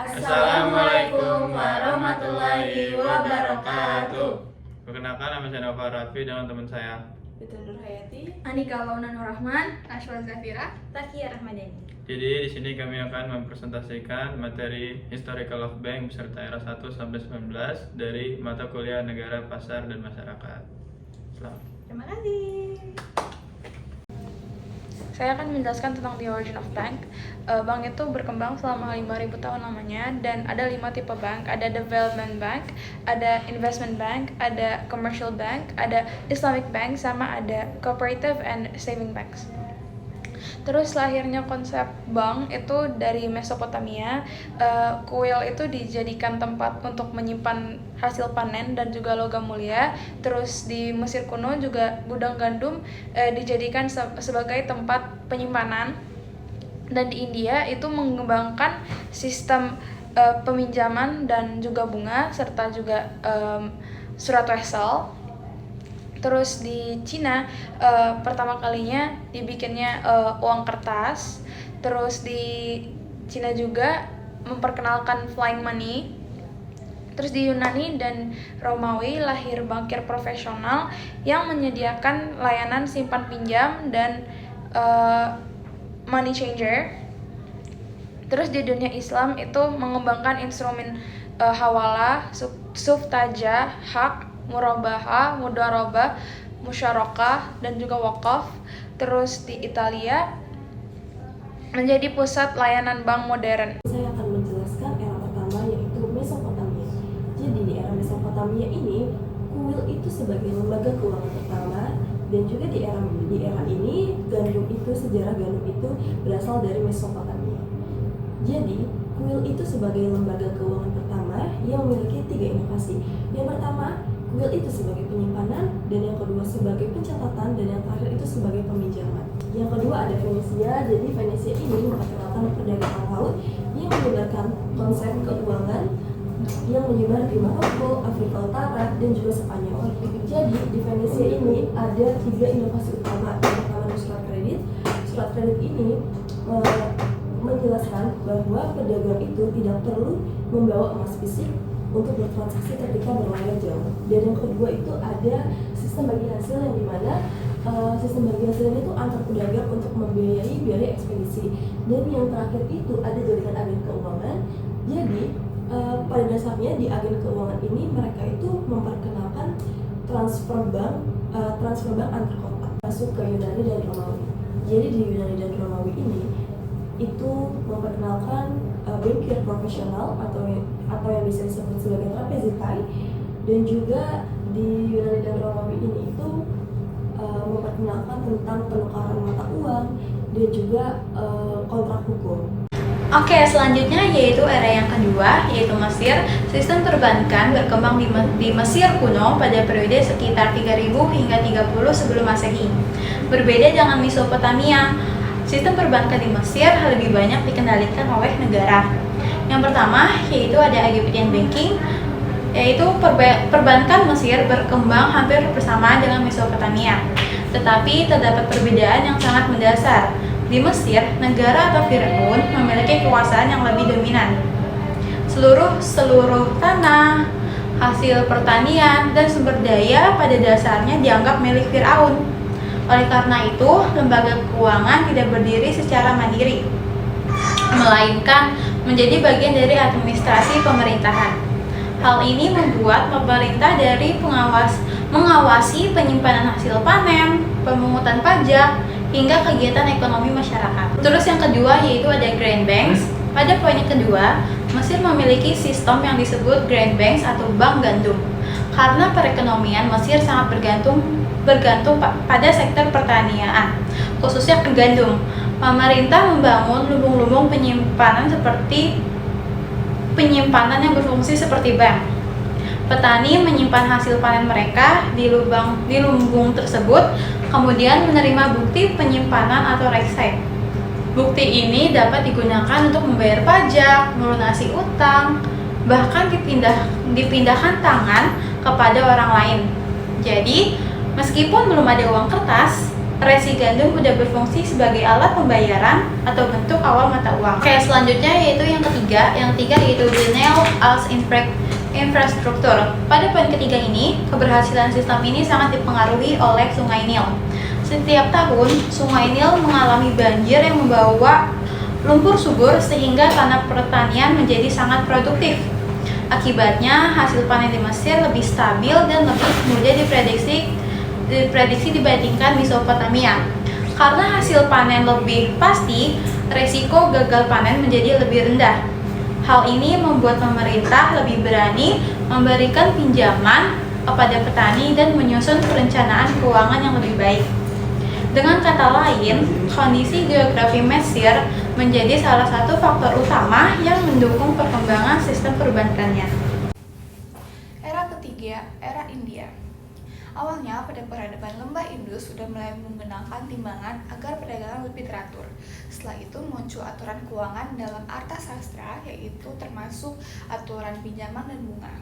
Assalamualaikum warahmatullahi wabarakatuh. Perkenalkan, nama saya Nova Raffi dengan teman saya Betul Nurhayati, Anika Launa Nurrahman, Ashwal Zafira, Takia Rahmadani. Jadi di sini kami akan mempresentasikan materi Historical of Bank beserta era 1 sampai 19 dari mata kuliah Negara, Pasar, dan Masyarakat. Selamat. Terima kasih. Saya akan menjelaskan tentang the origin of bank. Bank itu berkembang selama 5.000 tahun lamanya dan ada 5 tipe bank. Ada development bank, ada investment bank, ada commercial bank, ada Islamic bank, sama ada cooperative and saving banks. Terus lahirnya konsep bank itu dari Mesopotamia. Kuil itu dijadikan tempat untuk menyimpan hasil panen dan juga logam mulia. Terus di Mesir kuno juga gudang gandum dijadikan sebagai tempat penyimpanan. Dan di India itu mengembangkan sistem peminjaman dan juga bunga serta juga surat wesel. Terus di Cina pertama kalinya dibikinnya uang kertas. Terus di Cina juga memperkenalkan flying money. Terus di Yunani dan Romawi lahir bankir profesional yang menyediakan layanan simpan pinjam dan money changer. Terus di dunia Islam itu mengembangkan instrumen hawalah, suftajah, hak, murabaha, mudarabah, musyarakah, dan juga wakaf. Terus di Italia menjadi pusat layanan bank modern. Saya akan menjelaskan era pertama, yaitu Mesopotamia. Jadi di era Mesopotamia ini, kuil itu sebagai lembaga keuangan pertama, dan juga di era ini gandum itu, sejarah gandum itu berasal dari Mesopotamia. Jadi kuil itu sebagai lembaga keuangan pertama yang memiliki 3 inovasi. Yang pertama, kuil itu sebagai penyimpanan, dan yang kedua sebagai pencatatan, dan yang terakhir itu sebagai peminjaman. Yang kedua ada Venesia. Jadi Venesia ini memperkenalkan perdagangan laut yang menyebarkan konsep keuangan yang menyebar di Maroko, Afrika Utara, dan juga Spanyol. Jadi di Venesia ini ada 3 inovasi utama. Yang pertama adalah surat kredit. Surat kredit ini menjelaskan bahwa pedagang itu tidak perlu membawa emas fisik untuk bertransaksi ketika berlayar jauh. Dan yang kedua itu ada sistem bagi hasil, yang dimana sistem bagi hasil ini itu antar pedagang untuk membiayai biaya ekspedisi. Dan yang terakhir itu ada jaringan agen keuangan. Jadi pada dasarnya di agen keuangan ini mereka itu memperkenalkan transfer bank antar kota masuk ke Yunani dan Romawi. Jadi di Yunani dan Romawi ini itu memperkenalkan bankir profesional atau yang bisa disebut sebagai trapezitai, dan juga di Yunani dan Romawi ini itu memperkenalkan tentang penukaran mata uang dan juga kontrak hukum. Oke, selanjutnya yaitu era yang kedua, yaitu Mesir. Sistem perbankan berkembang di Mesir kuno pada periode sekitar 3000 hingga 30 sebelum Masehi. Berbeda dengan Mesopotamia, sistem perbankan di Mesir lebih banyak dikendalikan oleh negara. Yang pertama yaitu ada Egyptian banking, yaitu perbankan Mesir berkembang hampir bersamaan dengan Mesopotamia. Tetapi terdapat perbedaan yang sangat mendasar. Di Mesir, negara atau Firaun memiliki kekuasaan yang lebih dominan. Seluruh tanah, hasil pertanian, dan sumber daya pada dasarnya dianggap milik Firaun. Oleh karena itu, lembaga keuangan tidak berdiri secara mandiri, melainkan menjadi bagian dari administrasi pemerintahan. Hal ini membuat pemerintah dari mengawasi penyimpanan hasil panen, pemungutan pajak, hingga kegiatan ekonomi masyarakat. Terus yang kedua yaitu ada Grand Banks. Pada poin yang kedua, Mesir memiliki sistem yang disebut Grand Banks atau bank gandum. Karena perekonomian Mesir sangat bergantung pada sektor pertanian, khususnya ke gandum. Pemerintah membangun lumbung-lumbung penyimpanan yang berfungsi seperti bank. Petani menyimpan hasil panen mereka di lumbung tersebut, kemudian menerima bukti penyimpanan atau receipt. Bukti ini dapat digunakan untuk membayar pajak, melunasi utang, bahkan dipindahkan tangan kepada orang lain. Jadi, meskipun belum ada uang kertas, Resi gandum sudah berfungsi sebagai alat pembayaran atau bentuk awal mata uang. Oke, selanjutnya yaitu yang ketiga. Yang ketiga yaitu the Nile as infrastruktur. Pada poin ketiga ini, keberhasilan sistem ini sangat dipengaruhi oleh Sungai Nil. Setiap tahun, Sungai Nil mengalami banjir yang membawa lumpur subur sehingga tanah pertanian menjadi sangat produktif. Akibatnya, hasil panen di Mesir lebih stabil dan lebih mudah diprediksi dibandingkan Mesopotamia. Karena hasil panen lebih pasti, resiko gagal panen menjadi lebih rendah. Hal ini membuat pemerintah lebih berani memberikan pinjaman kepada petani dan menyusun perencanaan keuangan yang lebih baik. Dengan kata lain, kondisi geografi Mesir menjadi salah satu faktor utama yang mendukung perkembangan sistem perbankannya. Era ketiga, era India. Awalnya pada peradaban lembah Indus sudah mulai menggunakan timbangan agar perdagangan lebih teratur. Setelah itu muncul aturan keuangan dalam artasastra, yaitu termasuk aturan pinjaman dan bunga.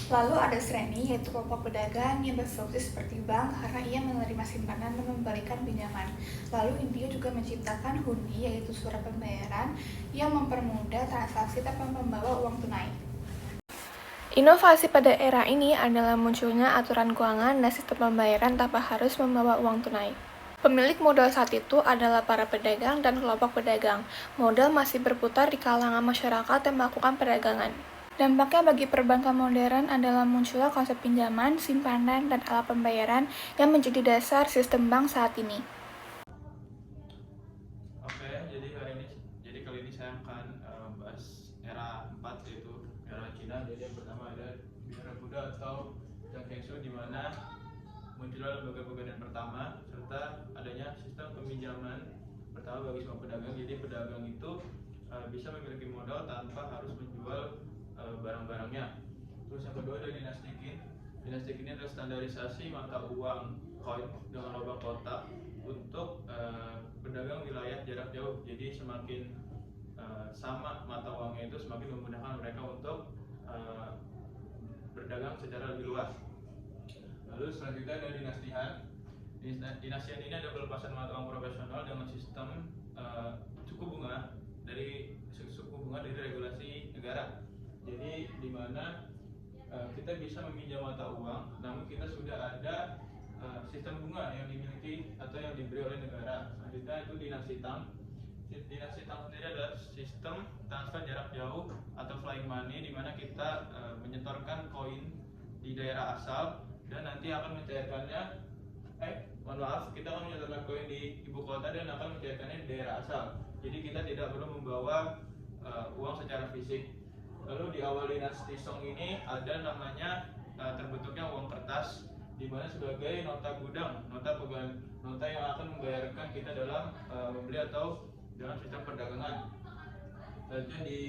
Lalu ada Sreni, yaitu kelompok pedagang yang berfungsi seperti bank karena ia menerima simpanan dan memberikan pinjaman. Lalu India juga menciptakan hundi, yaitu surat pembayaran yang mempermudah transaksi tanpa membawa uang tunai. Inovasi pada era ini adalah munculnya aturan keuangan dan sistem pembayaran tanpa harus membawa uang tunai. Pemilik modal saat itu adalah para pedagang dan kelompok pedagang. Modal masih berputar di kalangan masyarakat yang melakukan perdagangan. Dampaknya bagi perbankan modern adalah munculnya konsep pinjaman, simpanan, dan alat pembayaran yang menjadi dasar sistem bank saat ini. Oke, jadi kali ini saya akan bahas era 4, yaitu era Cina. Jadi yang pertama ada Biara Buddha atau Zhang Kenshu, di mana munculnya lembaga pegadaian pertama serta adanya sistem peminjaman pertama bagi semua pedagang. Jadi pedagang itu bisa memiliki modal tanpa harus menjual barang-barangnya. Terus yang kedua ada dinasti Qin. Dinasti Qin ini adalah standarisasi mata uang koin dengan lubang kotak untuk pedagang wilayah jarak jauh. Jadi semakin sama mata uangnya itu, semakin memudahkan mereka untuk berdagang secara lebih luas. Lalu selanjutnya ada dinasti Han. Dinasti Han ini ada pelepasan mata uang profesional dengan sistem suku bunga dari regulasi negara. Jadi di mana kita bisa meminjam mata uang, namun kita sudah ada sistem bunga yang dimiliki atau yang diberi oleh negara. Selanjutnya itu dinasti Tang. Dinasti Tang sendiri adalah sistem transfer jarak jauh atau flying money, di mana kita menyetorkan koin di daerah asal dan nanti akan mencairkannya. Kita akan menyetorkan koin di ibu kota dan akan mencairkannya di daerah asal. Jadi kita tidak perlu membawa uang secara fisik. Lalu di awal dinasti Song ini ada namanya terbentuknya uang kertas, di mana sebagai nota gudang, nota yang akan membayarkan kita dalam membeli atau dalam sistem perdagangan. Selanjutnya di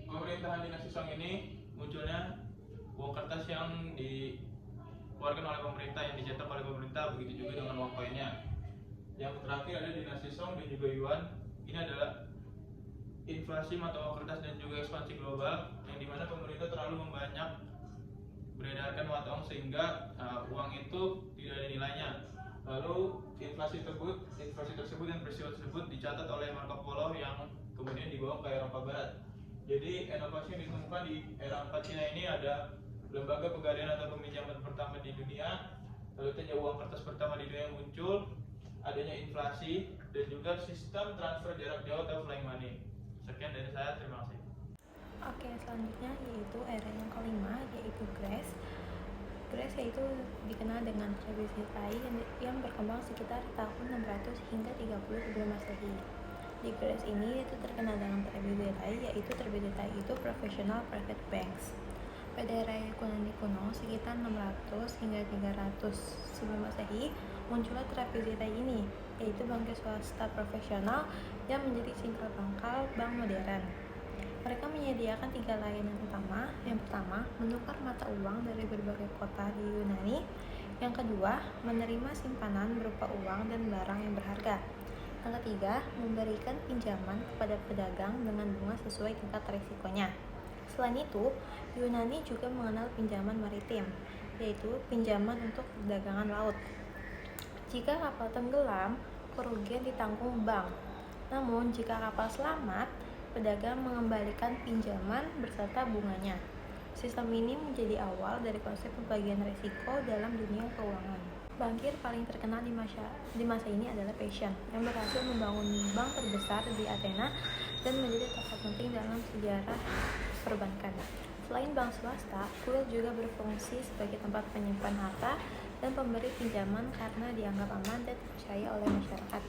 pemerintahan dinasti Song ini munculnya uang kertas yang dikeluarkan oleh pemerintah, yang dicetak oleh pemerintah, begitu juga dengan uang koinnya. Yang terakhir ada dinasti Song dan juga Yuan. Ini adalah inflasi mata uang kertas dan juga ekspansi global, yang dimana pemerintah terlalu membanyak beredarkan mata uang sehingga uang itu tidak ada nilainya. Lalu inflasi tersebut dan peristiwa tersebut dicatat oleh Marco Polo yang kemudian dibawa ke Eropa Barat. Jadi inovasi yang ditemukan di era 4 Cina ini ada lembaga pegadaian atau peminjaman pertama di dunia, lalu ada uang kertas pertama di dunia yang muncul, adanya inflasi, dan juga sistem transfer jarak jauh atau flying money. Sekian dari saya, terima kasih. Oke, selanjutnya yaitu era yang kelima, yaitu Greece. Greece yaitu dikenal dengan tradisi Tai yang berkembang sekitar tahun 600 hingga 30 sebelum Masehi. Di Greece ini itu terkenal dengan terbitin Tai, yaitu terbitin Tai itu professional private banks. Pada era Yunani kuno sekitar 600 hingga 300 sebelum Masehi muncullah terbitin Tai ini, yaitu bank swasta profesional yang menjadi cikal bakal bank modern. Mereka menyediakan 3 layanan utama. Yang pertama, menukar mata uang dari berbagai kota di Yunani. Yang kedua, menerima simpanan berupa uang dan barang yang berharga. Yang ketiga, memberikan pinjaman kepada pedagang dengan bunga sesuai tingkat risikonya. Selain itu, Yunani juga mengenal pinjaman maritim, yaitu pinjaman untuk perdagangan laut. Jika kapal tenggelam, kerugian ditanggung bank. Namun, jika kapal selamat, pedagang mengembalikan pinjaman beserta bunganya. Sistem ini menjadi awal dari konsep pembagian risiko dalam dunia keuangan. Bankir paling terkenal di masa ini adalah Passion, yang berhasil membangun bank terbesar di Athena dan menjadi tokoh penting dalam sejarah perbankan. Selain bank swasta, kuil juga berfungsi sebagai tempat penyimpan harta dan pemberi pinjaman karena dianggap aman dan dipercaya oleh masyarakat.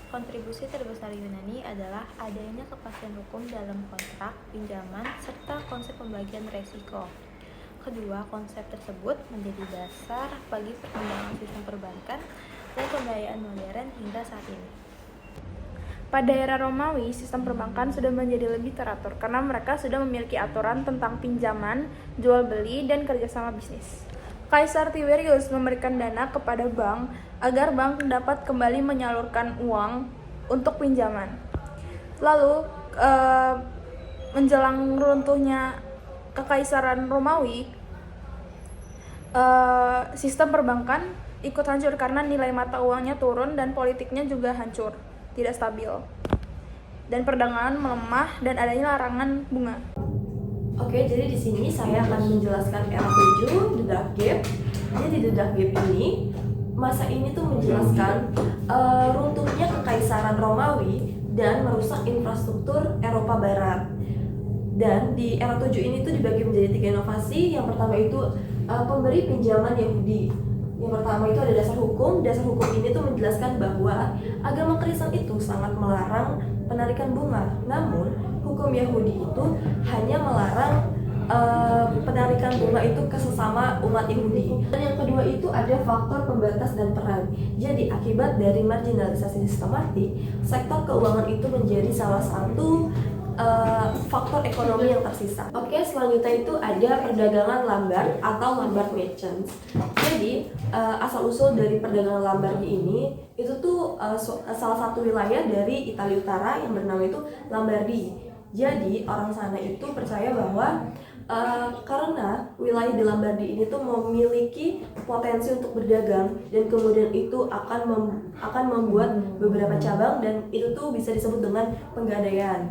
Kontribusi terbesar Yunani adalah adanya kepastian hukum dalam kontrak pinjaman serta konsep pembagian resiko. Kedua konsep tersebut menjadi dasar bagi perkembangan sistem perbankan dan pembiayaan modern hingga saat ini. Pada era Romawi, sistem perbankan sudah menjadi lebih teratur karena mereka sudah memiliki aturan tentang pinjaman, jual beli, dan kerjasama bisnis. Kaisar Tiberius memberikan dana kepada bank agar bank dapat kembali menyalurkan uang untuk pinjaman. Lalu, menjelang runtuhnya Kekaisaran Romawi, sistem perbankan ikut hancur karena nilai mata uangnya turun dan politiknya juga hancur, tidak stabil, dan perdagangan melemah dan adanya larangan bunga. Oke, jadi di sini saya akan menjelaskan era 7, The Dark Gap. Jadi The Dark Gap ini, masa ini tuh menjelaskan runtuhnya Kekaisaran Romawi dan merusak infrastruktur Eropa Barat. Dan di era 7 ini tuh dibagi menjadi 3 inovasi. Yang pertama itu pemberi pinjaman Yahudi. Yang pertama itu ada dasar hukum. Dasar hukum ini tuh menjelaskan bahwa agama Kristen itu sangat melarang penarikan bunga. Namun hukum Yahudi itu hanya melarang penarikan bunga itu ke sesama umat Yahudi. Dan yang kedua itu ada faktor pembatas dan peran. Jadi akibat dari marginalisasi sistematik, sektor keuangan itu menjadi salah satu faktor ekonomi yang tersisa. Oke, selanjutnya itu ada perdagangan lambar atau Lombard merchants. Jadi asal usul dari perdagangan Lombard ini itu tuh salah satu wilayah dari Italia Utara yang bernama itu Lombardi. Jadi orang sana itu percaya bahwa karena wilayah di Lombardi ini tuh memiliki potensi untuk berdagang dan kemudian itu akan membuat beberapa cabang dan itu tuh bisa disebut dengan penggadaian.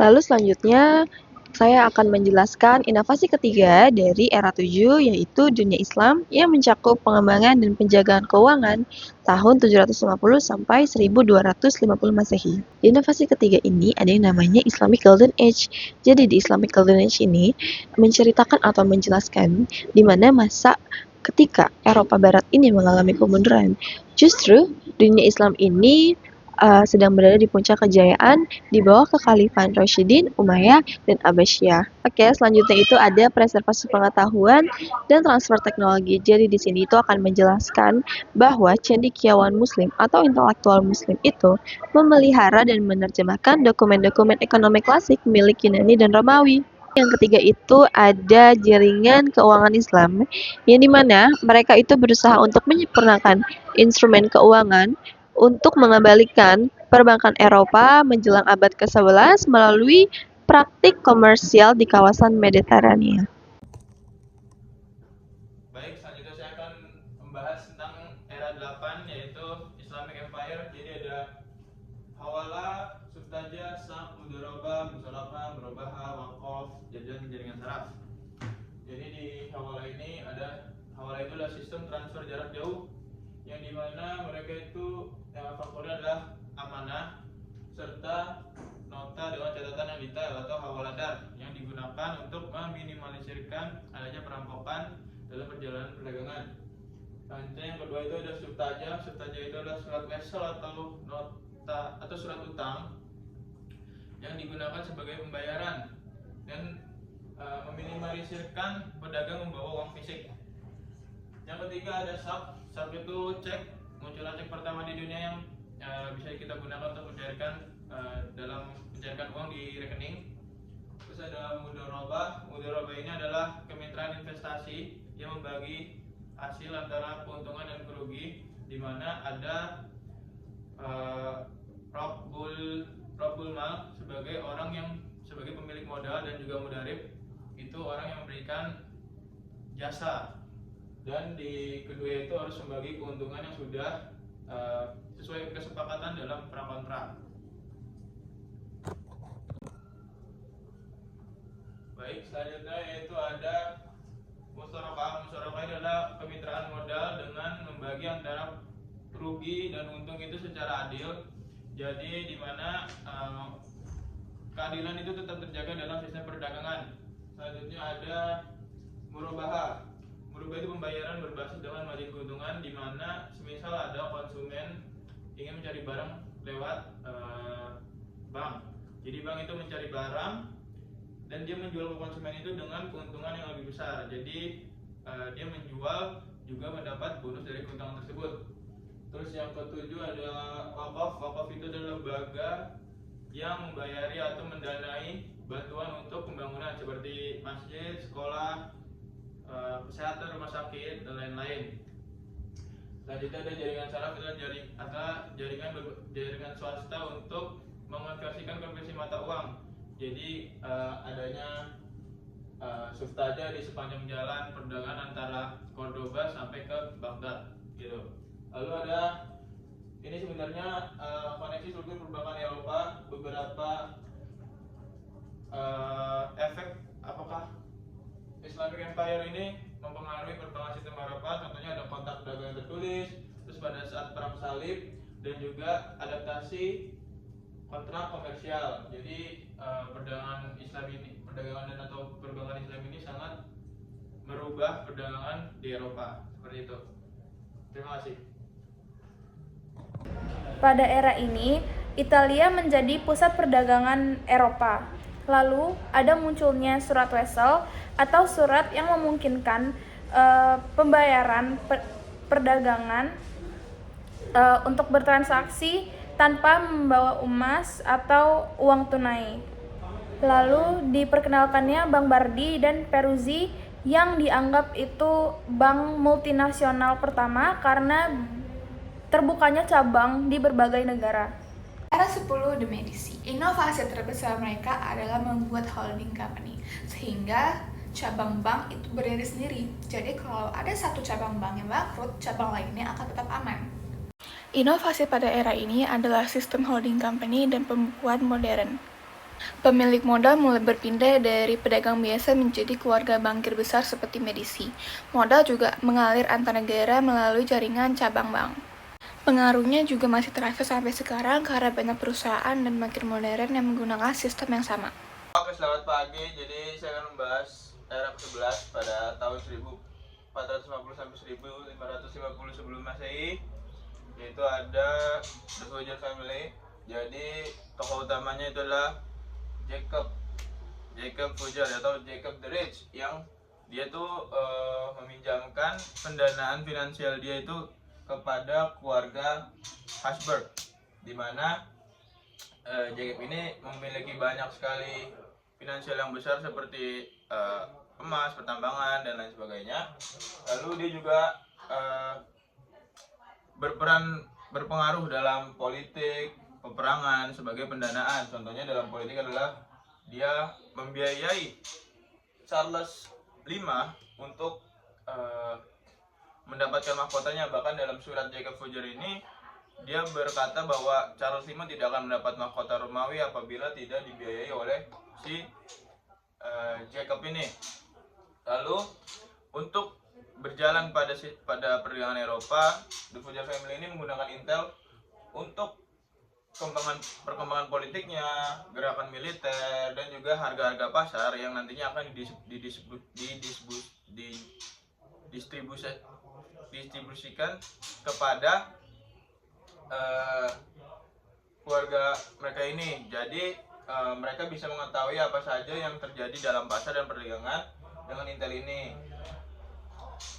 Lalu selanjutnya saya akan menjelaskan inovasi ketiga dari era 7 yaitu dunia Islam yang mencakup pengembangan dan penjagaan keuangan tahun 750 sampai 1250 Masehi. Di inovasi ketiga ini ada yang namanya Islamic Golden Age. Jadi di Islamic Golden Age ini menceritakan atau menjelaskan di mana masa ketika Eropa Barat ini mengalami kemunduran. Justru dunia Islam ini sedang berada di puncak kejayaan di bawah kekhalifahan Rasyidin, Umayyah, dan Abbasiyah. Oke, selanjutnya itu ada preservasi pengetahuan dan transfer teknologi. Jadi di sini itu akan menjelaskan bahwa cendekiawan Muslim atau intelektual Muslim itu memelihara dan menerjemahkan dokumen-dokumen ekonomi klasik milik Yunani dan Romawi. Yang ketiga itu ada jaringan keuangan Islam, yang dimana mereka itu berusaha untuk menyempurnakan instrumen keuangan untuk mengembalikan perbankan Eropa menjelang abad ke-11 melalui praktik komersial di kawasan Mediterania. Baik, selanjutnya saya akan membahas tentang era 8 yaitu Islamic Empire. Jadi ada hawala, subtaja, sah, mudharabah, musalafah, murabaha, waqaf, jajan, jaringan saraf. Jadi di hawala ini hawala itu adalah sistem transfer jarak jauh yang dimana mereka itu faktornya adalah amanah serta nota dengan catatan yang detail atau hawaladar yang digunakan untuk meminimalisirkan adanya perampokan dalam perjalanan perdagangan. Selanjutnya yang kedua itu ada subtaja. Subtaja itu adalah surat wesel atau nota atau surat utang yang digunakan sebagai pembayaran dan meminimalisirkan pedagang membawa uang fisik. Yang ketiga ada sab. Sab itu cek, munculnya cek pertama di dunia yang bisa kita gunakan untuk mencairkan uang di rekening. Terus ada mudharabah. Mudharabah ini adalah kemitraan investasi yang membagi hasil antara keuntungan dan kerugi, di mana ada Rabbul Mal sebagai pemilik modal dan juga mudarib itu orang yang memberikan jasa, dan di kedua itu harus membagi keuntungan yang sudah sesuai kesepakatan dalam prakontrak. Baik, selanjutnya yaitu ada musyarakah. Musyarakah adalah kemitraan modal dengan membagi antara rugi dan untung itu secara adil. Jadi di mana keadilan itu tetap terjaga dalam sistem perdagangan. Selanjutnya ada murabahah. Murabahah itu pembayaran berbasis dengan margin keuntungan, di mana semisal ada konsumen ingin mencari barang lewat bank. Jadi bank itu mencari barang dan dia menjual ke konsumen itu dengan keuntungan yang lebih besar. Jadi dia menjual juga mendapat bonus dari keuntungan tersebut. Terus yang ketujuh ada wakaf. Wakaf itu adalah lembaga yang membayari atau mendanai bantuan untuk pembangunan seperti masjid, sekolah, kesehatan, rumah sakit, dan lain-lain. Selanjutnya ada jaringan saraf, itu jaringan swasta untuk mengonversikan konversi mata uang. Jadi adanya suftaja di sepanjang jalan perdagangan antara Cordoba sampai ke Baghdad gitu. Lalu ada ini sebenarnya koneksi struktur perbankan Eropa, beberapa efek apakah Islamic Empire ini mempengaruhi perbankan sistem Eropa. Contohnya ada kontrak dagang tertulis, terus pada saat perang salib, dan juga adaptasi kontrak komersial. Jadi perdagangan Islam ini, perdagangan dan atau perbankan Islam ini sangat merubah perdagangan di Eropa. Seperti itu. Terima kasih. Pada era ini, Italia menjadi pusat perdagangan Eropa. Lalu ada munculnya surat wesel atau surat yang memungkinkan pembayaran perdagangan untuk bertransaksi tanpa membawa emas atau uang tunai. Lalu diperkenalkannya Bank Bardi dan Peruzzi yang dianggap itu bank multinasional pertama karena terbukanya cabang di berbagai negara. Era 10 The Medici, inovasi terbesar mereka adalah membuat holding company, sehingga cabang bank itu berdiri sendiri. Jadi kalau ada satu cabang bank yang bangkrut, cabang lainnya akan tetap aman. Inovasi pada era ini adalah sistem holding company dan pembukuan modern. Pemilik modal mulai berpindah dari pedagang biasa menjadi keluarga bankir besar seperti Medici. Modal juga mengalir antar negara melalui jaringan cabang bank. Pengaruhnya juga masih terasa sampai sekarang karena banyak perusahaan dan bankir modern yang menggunakan sistem yang sama. Oke, selamat pagi. Jadi saya akan membahas era ke-11 pada tahun 1450 sampai 1550 sebelum Masehi, yaitu ada The Fugger Family. Jadi tokoh utamanya itu adalah Jacob Fugger atau Jacob the Rich, yang dia tuh meminjamkan pendanaan finansial dia itu kepada keluarga Habsburg, di mana Jacob ini memiliki banyak sekali finansial yang besar seperti emas, pertambangan, dan lain sebagainya. Lalu dia juga berpengaruh dalam politik, peperangan sebagai pendanaan. Contohnya dalam politik adalah dia membiayai Charles V untuk mendapatkan mahkotanya. Bahkan dalam surat Jacob Fugger ini dia berkata bahwa Charles V tidak akan mendapat mahkota Romawi apabila tidak dibiayai oleh si Jacob ini. Lalu untuk berjalan pada perdagangan Eropa, The Fugger Family ini menggunakan Intel untuk perkembangan politiknya, gerakan militer, dan juga harga-harga pasar yang nantinya akan didistribusikan kepada keluarga mereka ini. Jadi mereka bisa mengetahui apa saja yang terjadi dalam pasar dan perdagangan dengan Intel ini.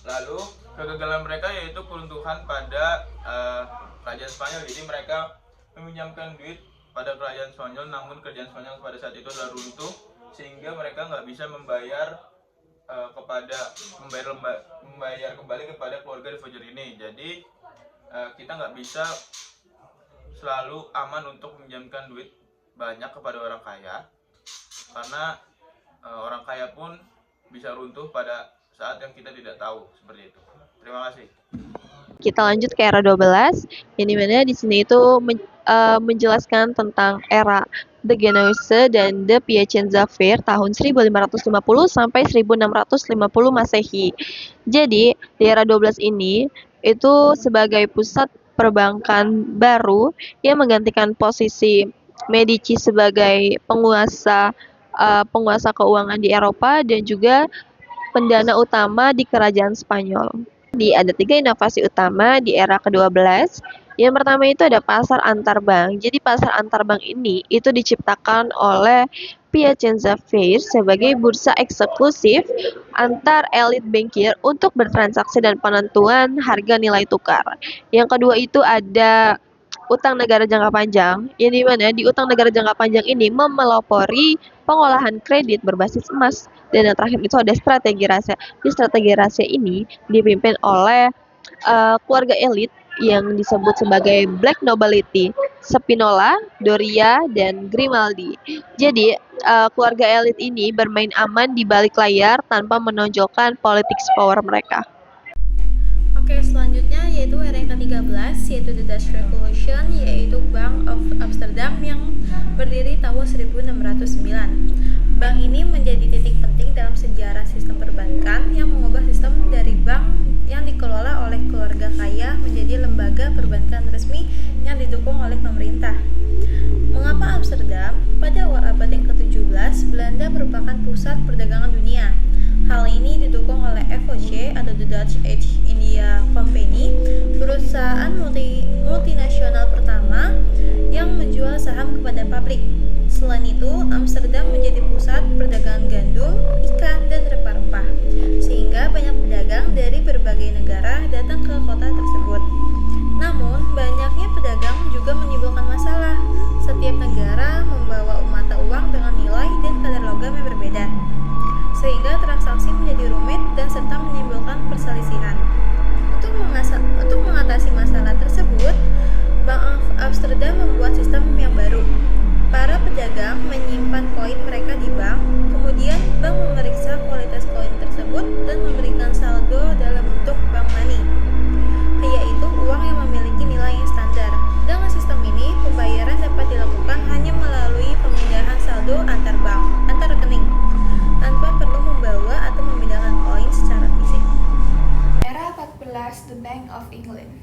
Lalu kegagalan mereka yaitu keruntuhan pada kerajaan Spanyol. Jadi mereka meminjamkan duit pada kerajaan Spanyol, namun kerajaan Spanyol pada saat itu adalah runtuh, sehingga mereka nggak bisa membayar kembali kepada keluarga The Fugger ini. Jadi kita nggak bisa selalu aman untuk meminjamkan duit banyak kepada orang kaya, karena orang kaya pun bisa runtuh pada saat yang kita tidak tahu. Seperti itu. Terima kasih. Kita lanjut ke era 12, yang dimana di sini itu menjelaskan tentang era The Genoese dan The Piacenza Fair tahun 1550 sampai 1650 Masehi. Jadi, di era 12 ini itu sebagai pusat perbankan baru yang menggantikan posisi Medici sebagai penguasa keuangan di Eropa dan juga pendana utama di kerajaan Spanyol. Ada 3 inovasi utama di era ke-12. Yang pertama itu ada pasar antar bank. Jadi pasar antar bank ini itu diciptakan oleh Piacenza Fair sebagai bursa eksklusif antar elit bankir untuk bertransaksi dan penentuan harga nilai tukar. Yang kedua itu ada utang negara jangka panjang, yang dimana di utang negara jangka panjang ini memelopori pengolahan kredit berbasis emas. Dan yang terakhir itu ada strategi rahasia. Di strategi rahasia ini dipimpin oleh keluarga elit yang disebut sebagai Black Nobility, Spinola, Doria, dan Grimaldi. Jadi keluarga elit ini bermain aman di balik layar tanpa menonjolkan politics power mereka. Oke, selanjutnya yaitu era yang ke-13, yaitu The Dutch Revolution, yaitu Bank of Amsterdam yang berdiri tahun 1609. Bank ini menjadi titik penting dalam sejarah sistem perbankan yang mengubah sistem dari bank yang dikelola oleh keluarga kaya menjadi lembaga perbankan resmi yang didukung oleh pemerintah. Mengapa Amsterdam? Pada awal abad yang ke-17, Belanda merupakan pusat perdagangan dunia. Hal ini didukung oleh FOC atau The Dutch East India Company, perusahaan multinasional pertama yang menjual saham kepada publik. Selain itu, Amsterdam menjadi pusat perdagangan gandum, ikan, dan rempah-rempah, sehingga banyak pedagang dari berbagai negara datang ke kota tersebut. Namun, banyaknya pedagang juga menimbulkan masalah. Setiap negara membawa mata uang dengan nilai dan kadar logam yang berbeda, sehingga transaksi menjadi rumit dan serta menimbulkan perselisihan. Untuk mengatasi masalah tersebut, Bank of Amsterdam membuat sistem yang baru. Para pedagang menyimpan koin mereka di bank, kemudian bank memeriksa kualitas koin tersebut dan memberikan saldo dalam bentuk bank money, yaitu uang yang memiliki nilai yang standar. Dengan sistem ini, pembayaran dapat dilakukan hanya melalui pemindahan saldo antar rekening, tanpa perlu membawa atau memindahkan koin secara fisik. Era 14, The Bank of England.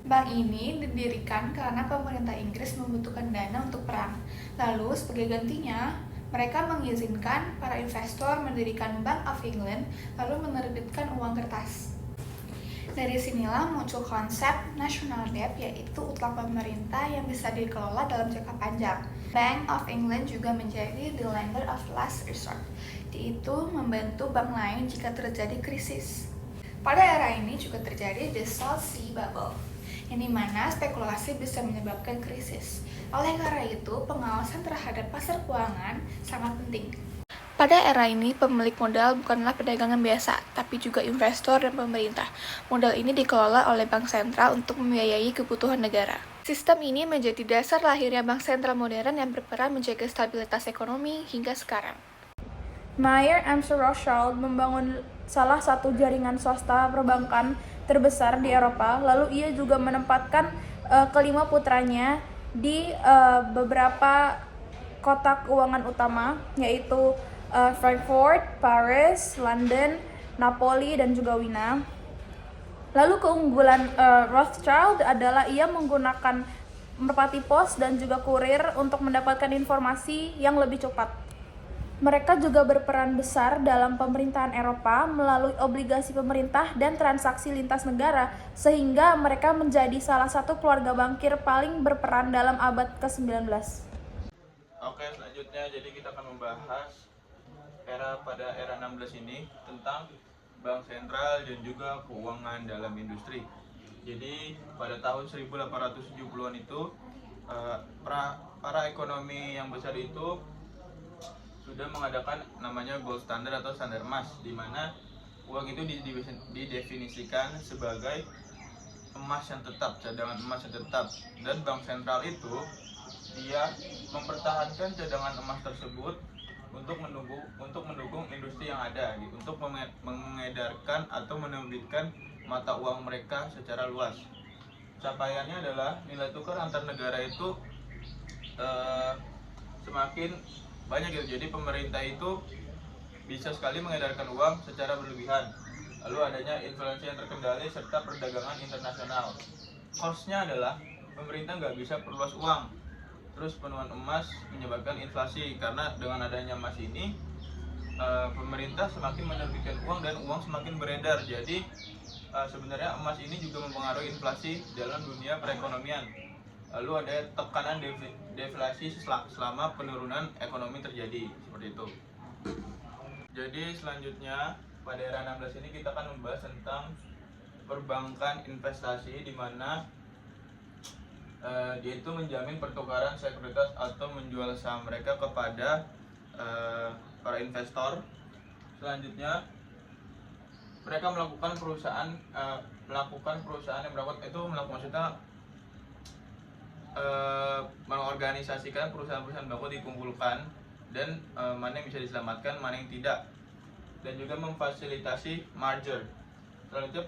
Bank ini didirikan karena pemerintah Inggris membutuhkan dana untuk perang. Lalu, sebagai gantinya, mereka mengizinkan para investor mendirikan Bank of England lalu menerbitkan uang kertas. Dari sinilah muncul konsep national debt, yaitu utang pemerintah yang bisa dikelola dalam jangka panjang. Bank of England juga menjadi the lender of last resort, yaitu membantu bank lain jika terjadi krisis. Pada era ini juga terjadi the South Sea Bubble, yang dimana spekulasi bisa menyebabkan krisis. Oleh karena itu, pengawasan terhadap pasar keuangan sangat penting. Pada era ini, pemilik modal bukanlah perdagangan biasa, tapi juga investor dan pemerintah. Modal ini dikelola oleh bank sentral untuk membiayai kebutuhan negara. Sistem ini menjadi dasar lahirnya bank sentral modern yang berperan menjaga stabilitas ekonomi hingga sekarang. Mayer Amstel Rothschild membangun salah satu jaringan swasta perbankan terbesar di Eropa, lalu ia juga menempatkan kelima putranya di beberapa kota keuangan utama, yaitu Frankfurt, Paris, London, Napoli, dan juga Wina. Lalu keunggulan Rothschild adalah ia menggunakan merpati pos dan juga kurir untuk mendapatkan informasi yang lebih cepat. Mereka juga berperan besar dalam pemerintahan Eropa melalui obligasi pemerintah dan transaksi lintas negara, sehingga mereka menjadi salah satu keluarga bankir paling berperan dalam abad ke-19. Oke, selanjutnya jadi kita akan membahas pada era 16 ini tentang bank sentral dan juga keuangan dalam industri. Jadi pada tahun 1870-an itu para ekonomi yang besar itu sudah mengadakan namanya gold standard atau standar emas, di mana uang itu didefinisikan sebagai emas yang tetap, cadangan emas yang tetap, dan bank sentral itu dia mempertahankan cadangan emas tersebut untuk mendukung industri yang ada, untuk mengedarkan atau menerbitkan mata uang mereka secara luas. Capaiannya adalah nilai tukar antar negara itu semakin banyak gitu. Jadi pemerintah itu bisa sekali mengedarkan uang secara berlebihan. Lalu adanya inflasi yang terkendali serta perdagangan internasional. Cost-nya adalah pemerintah nggak bisa perluas uang. Terus penuhan emas menyebabkan inflasi, karena dengan adanya emas ini pemerintah semakin menerbitkan uang dan uang semakin beredar. Jadi sebenarnya emas ini juga mempengaruhi inflasi dalam dunia perekonomian. Lalu ada tekanan deflasi selama penurunan ekonomi terjadi, seperti itu. Jadi selanjutnya pada era 16 ini kita akan membahas tentang perbankan investasi, di mana dia itu menjamin pertukaran sekuritas atau menjual saham mereka kepada para investor. Selanjutnya mereka melakukan perusahaan yang maksudnya mengorganisasikan perusahaan-perusahaan bangkrut dikumpulkan dan mana yang bisa diselamatkan, mana yang tidak, dan juga memfasilitasi merger. Selanjutnya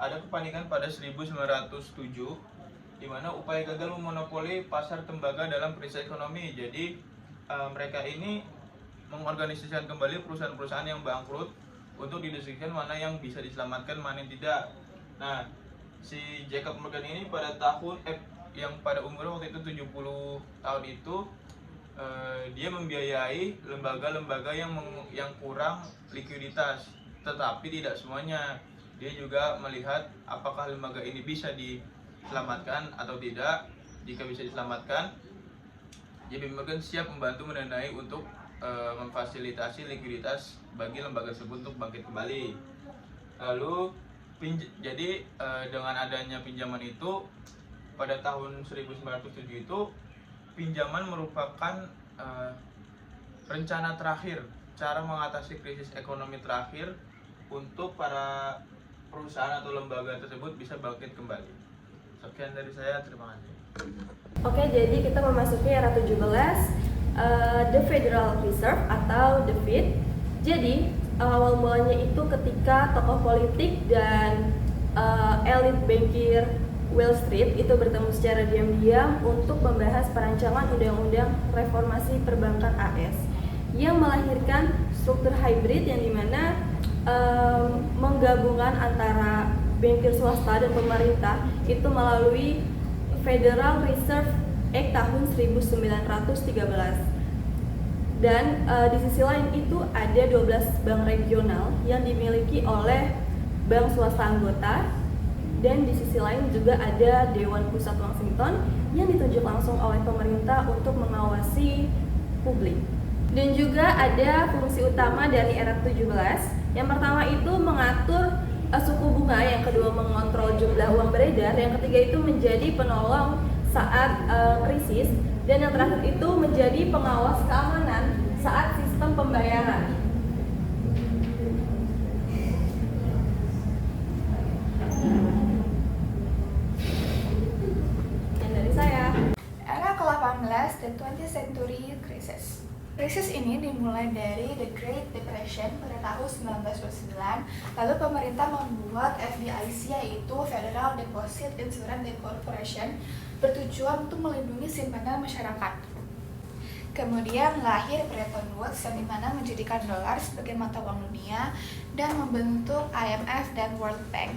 ada kepanikan pada 1907 di mana upaya gagal memonopoli pasar tembaga dalam krisis ekonomi. Jadi mereka ini mengorganisasikan kembali perusahaan-perusahaan yang bangkrut untuk didiskusikan mana yang bisa diselamatkan, mana yang tidak. Nah, si Jacob Morgan ini pada umur waktu itu 70 tahun itu dia membiayai lembaga-lembaga yang kurang likuiditas, tetapi tidak semuanya. Dia juga melihat apakah lembaga ini bisa diselamatkan atau tidak. Jika bisa diselamatkan, JP Morgan siap membantu mendanai untuk memfasilitasi likuiditas bagi lembaga tersebut untuk bangkit kembali. Lalu dengan adanya pinjaman itu pada tahun 1907 itu, pinjaman merupakan rencana terakhir, cara mengatasi krisis ekonomi terakhir untuk para perusahaan atau lembaga tersebut bisa bangkit kembali. Sekian dari saya, terima kasih. Oke, jadi kita memasuki era 17, The Federal Reserve atau The Fed. Jadi awal mulanya itu ketika tokoh politik dan elit bankir Wall Street itu bertemu secara diam-diam untuk membahas perancangan undang-undang reformasi perbankan AS yang melahirkan struktur hybrid yang dimana menggabungkan antara bankir swasta dan pemerintah itu melalui Federal Reserve Act tahun 1913. Dan di sisi lain itu ada 12 bank regional yang dimiliki oleh bank swasta anggota, dan di sisi lain juga ada Dewan Pusat Washington yang ditunjuk langsung oleh pemerintah untuk mengawasi publik. Dan juga ada fungsi utama dari era 17. Yang pertama itu mengatur suku bunga, yang kedua mengontrol jumlah uang beredar, yang ketiga itu menjadi penolong saat krisis, dan yang terakhir itu menjadi pengawas keamanan saat sistem pembayaran. Yang dari saya. Era ke-18, the 20th Century Crisis. Krisis ini dimulai dari The Great Depression pada tahun 1929, lalu pemerintah membuat FDIC, yaitu Federal Deposit Insurance Corporation, bertujuan untuk melindungi simpanan masyarakat. Kemudian lahir Bretton Woods yang dimana menjadikan dolar sebagai mata uang dunia dan membentuk IMF dan World Bank.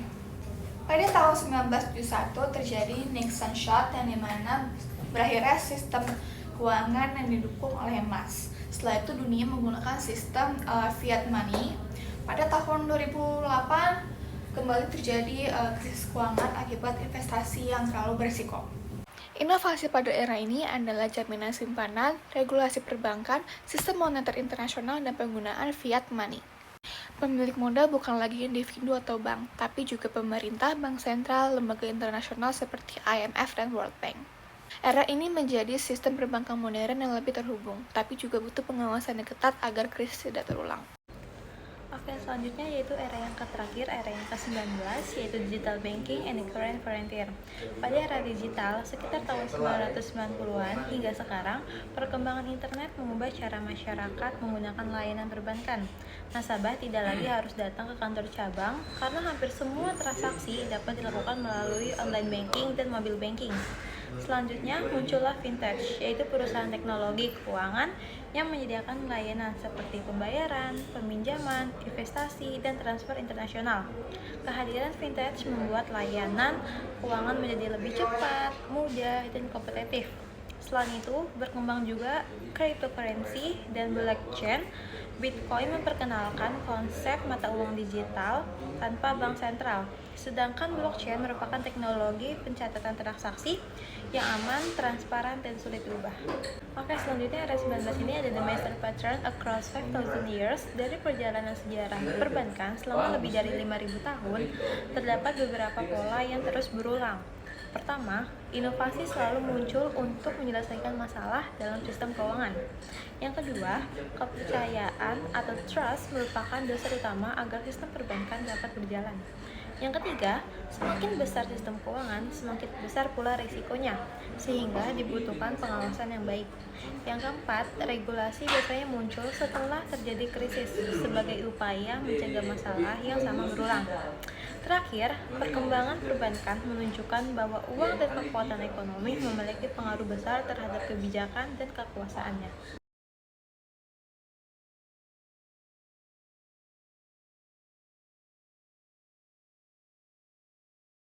Pada tahun 1971 terjadi Nixon Shock yang dimana berakhirnya sistem keuangan yang didukung oleh emas. Setelah itu dunia menggunakan sistem fiat money. Pada tahun 2008 kembali terjadi krisis keuangan akibat investasi yang terlalu berisiko. Inovasi pada era ini adalah jaminan simpanan, regulasi perbankan, sistem moneter internasional, dan penggunaan fiat money. Pemilik modal bukan lagi individu atau bank, tapi juga pemerintah, bank sentral, lembaga internasional seperti IMF dan World Bank. Era ini menjadi sistem perbankan modern yang lebih terhubung, tapi juga butuh pengawasan yang ketat agar krisis tidak terulang. Oke, selanjutnya yaitu era yang terakhir, era yang ke-19, yaitu digital banking and the current frontier. Pada era digital, sekitar tahun 1990-an hingga sekarang, perkembangan internet mengubah cara masyarakat menggunakan layanan perbankan. Nasabah tidak lagi harus datang ke kantor cabang karena hampir semua transaksi dapat dilakukan melalui online banking dan mobile banking. Selanjutnya muncullah fintech, yaitu perusahaan teknologi keuangan yang menyediakan layanan seperti pembayaran, peminjaman, investasi, dan transfer internasional. Kehadiran fintech membuat layanan keuangan menjadi lebih cepat, mudah, dan kompetitif. Selain itu, berkembang juga cryptocurrency dan blockchain. Bitcoin memperkenalkan konsep mata uang digital tanpa bank sentral, sedangkan blockchain merupakan teknologi pencatatan transaksi yang aman, transparan, dan sulit diubah. Oke, selanjutnya era 19 ini ada the master pattern across 5,000 years. Dari perjalanan sejarah perbankan selama lebih dari 5.000 tahun, terdapat beberapa pola yang terus berulang. Pertama, inovasi selalu muncul untuk menyelesaikan masalah dalam sistem keuangan. Yang kedua, kepercayaan atau trust merupakan dasar utama agar sistem perbankan dapat berjalan. Yang ketiga, semakin besar sistem keuangan, semakin besar pula risikonya, sehingga dibutuhkan pengawasan yang baik. Yang keempat, regulasi biasanya muncul setelah terjadi krisis sebagai upaya mencegah masalah yang sama berulang. Terakhir, perkembangan perbankan menunjukkan bahwa uang dan kekuatan ekonomi memiliki pengaruh besar terhadap kebijakan dan kekuasaannya.